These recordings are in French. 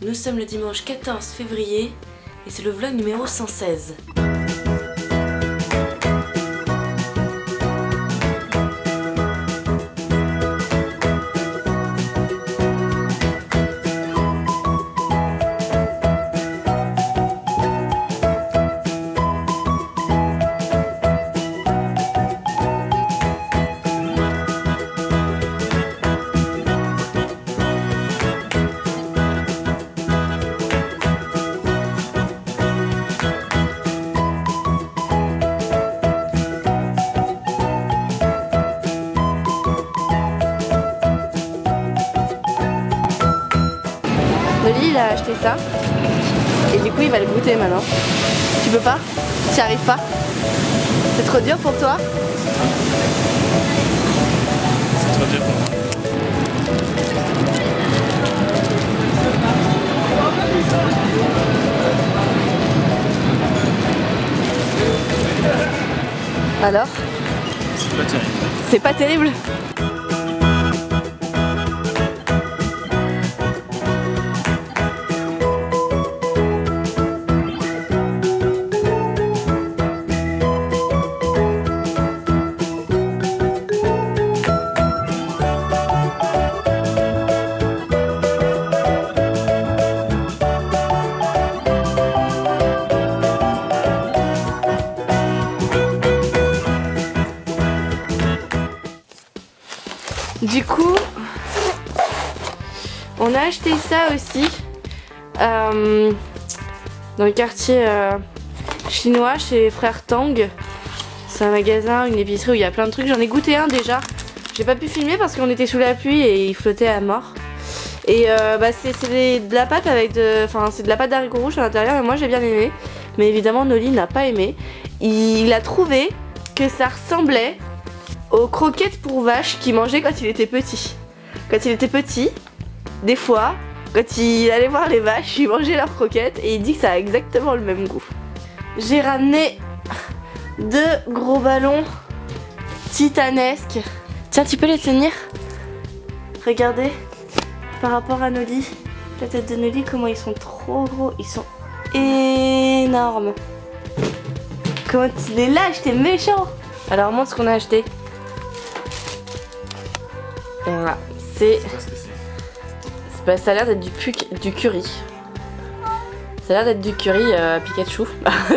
Nous sommes le dimanche 14 février et c'est le vlog numéro 116. Noli il a acheté ça et du coup il va le goûter maintenant. Tu peux pas? Tu n'y arrives pas? C'est trop dur pour toi? C'est trop dur pour moi. Alors? C'est pas terrible. C'est pas terrible? Du coup, on a acheté ça aussi dans le quartier chinois chez Frère Tang. C'est un magasin, une épicerie où il y a plein de trucs. J'en ai goûté un déjà. J'ai pas pu filmer parce qu'on était sous la pluie et il flottait à mort. Et c'est de la pâte avec c'est de la pâte d'haricots rouges à l'intérieur. Et moi j'ai bien aimé. Mais évidemment Noli n'a pas aimé. Il a trouvé que ça ressemblait aux croquettes pour vaches qu'il mangeait quand il était petit. Quand il était petit, des fois, quand il allait voir les vaches, il mangeait leurs croquettes et il dit que ça a exactement le même goût. J'ai ramené 2 gros ballons titanesques. Tiens, tu peux les tenir? Regardez, par rapport à Noli, la tête de Noli, comment ils sont trop gros, ils sont énormes. Comment tu les lâches, t'es méchant. Alors montre ce qu'on a acheté. Voilà, c'est... ça a l'air d'être du curry. Ça a l'air d'être du curry Pikachu.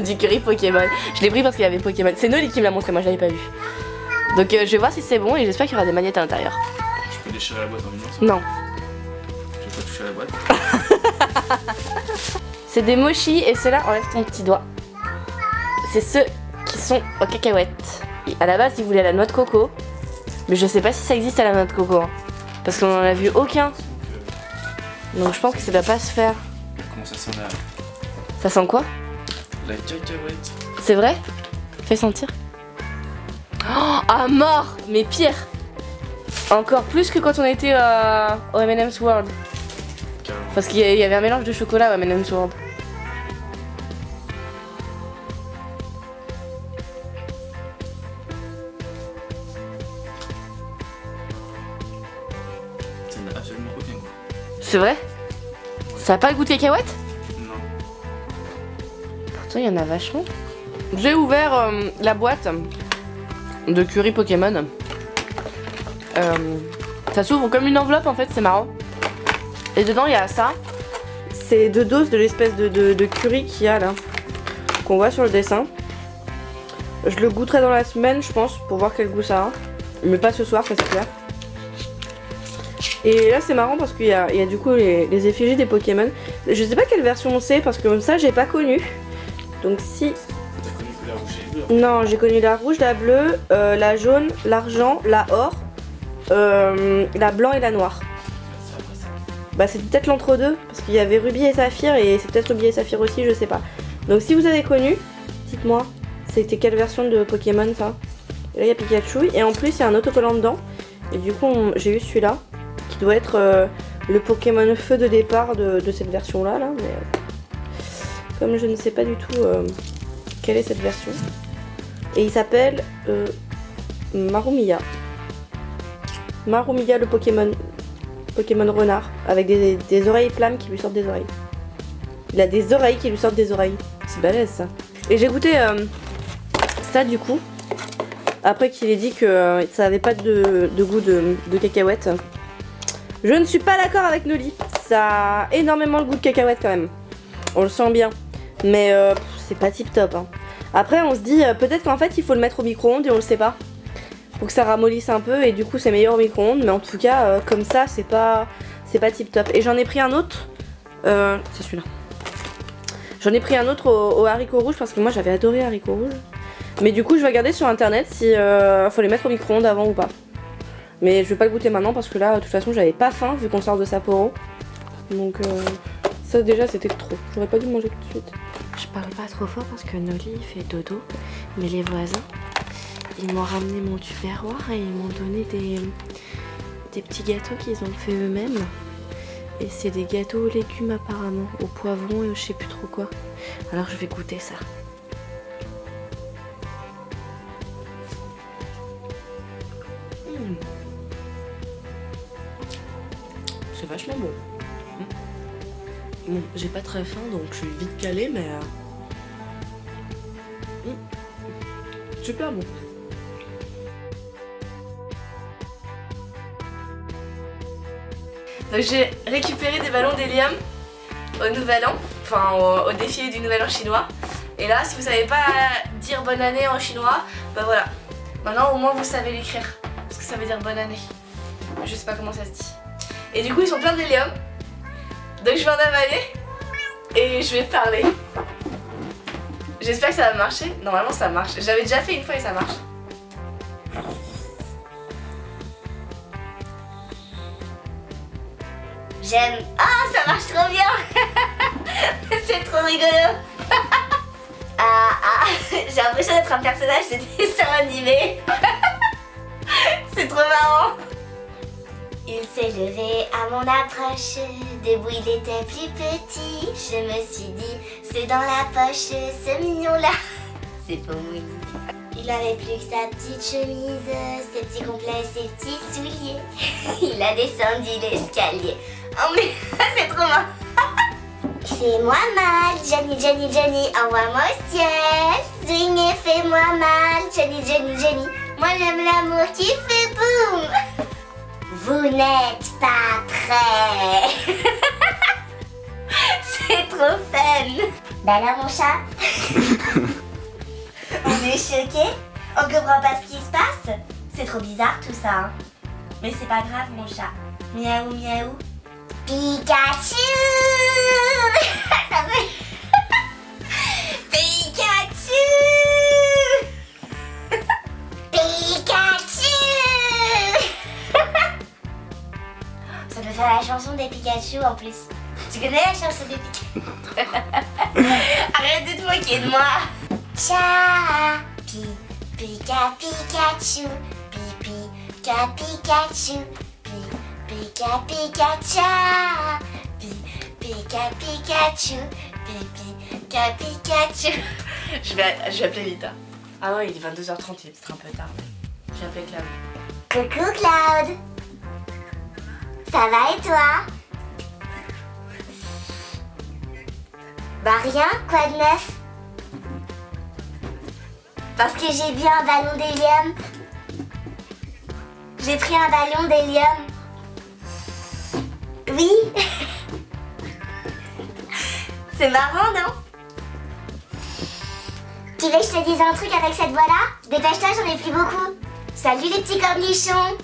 Du curry Pokémon. Je l'ai pris parce qu'il y avait Pokémon. C'est Noli qui me l'a montré, moi je l'avais pas vu. Donc je vais voir si c'est bon et j'espère qu'il y aura des magnettes à l'intérieur. Je peux déchirer la boîte en une Non. Je vais pas toucher à la boîte. C'est des mochis et ceux-là, enlève ton petit doigt. C'est ceux qui sont aux cacahuètes. Et à la base, ils voulaient la noix de coco. Mais je sais pas si ça existe à la noix de coco. Hein, parce qu'on en a vu aucun. Donc je pense que ça doit pas se faire. Comment ça sent là? Ça sent quoi? La cacahuète. C'est vrai? Fais sentir. Oh, à mort! Mais pire! Encore plus que quand on était au M&M's World. Carrément. Parce qu'il y avait un mélange de chocolat au M&M's World. Ça n'a absolument aucun goût. C'est vrai? Ça a pas le goût de cacahuète? Non. Pourtant il y en a vachement. J'ai ouvert la boîte de curry Pokémon. Ça s'ouvre comme une enveloppe en fait, c'est marrant. Et dedans il y a ça. C'est 2 doses de l'espèce de curry qu'il y a là, qu'on voit sur le dessin. Je le goûterai dans la semaine je pense, pour voir quel goût ça a. Mais pas ce soir, ça c'est clair. Et là c'est marrant parce qu'il y a du coup les effigies des Pokémon. Je sais pas quelle version c'est parce que ça j'ai pas connu. Donc si... T'as connu que la rouge et le bleu? Non, j'ai connu la rouge, la bleue, la jaune, l'argent, la or, la blanc et la noire. Bah c'est peut-être l'entre-deux parce qu'il y avait rubis et saphir et c'est peut-être rubis et saphir aussi, je sais pas. Donc si vous avez connu, dites-moi, c'était quelle version de Pokémon ça? Et là il y a Pikachu et en plus il y a un autocollant dedans. Et du coup j'ai eu celui-là qui doit être le Pokémon feu de départ de cette version là, mais comme je ne sais pas du tout quelle est cette version. Et il s'appelle Marumiya. Marumiya le Pokémon Pokémon renard. Avec des oreilles flammes qui lui sortent des oreilles. Il a des oreilles qui lui sortent des oreilles. C'est balèze ça. Et j'ai goûté ça du coup. Après qu'il ait dit que ça avait pas de goût de cacahuète. Je ne suis pas d'accord avec Noli. Ça a énormément le goût de cacahuète quand même. On le sent bien. Mais c'est pas tip top. Hein. Après on se dit peut-être qu'en fait il faut le mettre au micro-ondes et on le sait pas. Pour que ça ramollisse un peu et du coup c'est meilleur au micro-ondes. Mais en tout cas comme ça c'est pas tip top. Et j'en ai pris un autre. C'est celui-là. J'en ai pris un autre au haricot rouge parce que moi j'avais adoré haricot rouge. Mais du coup je vais regarder sur internet si faut les mettre au micro-ondes avant ou pas. Mais je vais pas le goûter maintenant parce que là de toute façon j'avais pas faim vu qu'on sort de Sapporo. Donc ça déjà c'était trop. J'aurais pas dû manger tout de suite. Je parle pas trop fort parce que Noli il fait dodo. Mais les voisins, ils m'ont ramené mon tupperware et ils m'ont donné des petits gâteaux qu'ils ont fait eux-mêmes. Et c'est des gâteaux aux légumes apparemment, au poivron et au je sais plus trop quoi. Alors je vais goûter ça. C'est vachement bon. Bon, j'ai pas très faim donc je suis vite calée mais... super bon. Donc j'ai récupéré des ballons d'hélium au nouvel an, enfin au défilé du nouvel an chinois. Et là si vous savez pas dire bonne année en chinois, bah voilà. Maintenant au moins vous savez l'écrire, parce que ça veut dire bonne année. Je sais pas comment ça se dit. Et du coup ils sont pleins d'hélium. Donc je vais en avaler et je vais parler. J'espère que ça va marcher. Normalement ça marche. J'avais déjà fait une fois et ça marche. J'aime. Ah, ça marche trop bien. C'est trop rigolo. J'ai l'impression d'être un personnage de dessin animé. C'est trop marrant. Il s'est levé à mon approche. Debout il était plus petit. Je me suis dit, c'est dans la poche, ce mignon-là. C'est pour Mouni. Il avait plus que sa petite chemise, ses petits complets, ses petits souliers. Il a descendu l'escalier. Oh mais c'est trop marrant. Fais-moi mal, Johnny, Johnny, Johnny, envoie-moi au ciel. Swing et fais-moi mal, Johnny, Johnny, Johnny. Moi j'aime l'amour qui fait boum. Vous n'êtes pas prêts. C'est trop fun. Bah là mon chat. On est choqués. On comprend pas ce qui se passe. C'est trop bizarre tout ça. Hein. Mais c'est pas grave mon chat. Miaou miaou. Pikachu. Ça fait... Pikachu. Pikachu. Ça peut faire la chanson des Pikachu en plus. Tu connais la chanson des Pikachu? Arrête de te moquer de moi. Tcha. Pika Pikachu. Pika Pikachu. Pika Pikacha. Pika Pikachu. Pika Pikachu. Je vais appeler Lita. Ah non, il est 22h30, il est peut-être un peu tard. Je vais appeler Cloud. Coucou Cloud. Ça va et toi? Bah rien, quoi de neuf? Parce que j'ai vu un ballon d'hélium. J'ai pris un ballon d'hélium. Oui. C'est marrant, non? Tu veux que je te dise un truc avec cette voix-là? Dépêche-toi, j'en ai plus beaucoup. Salut les petits cornichons.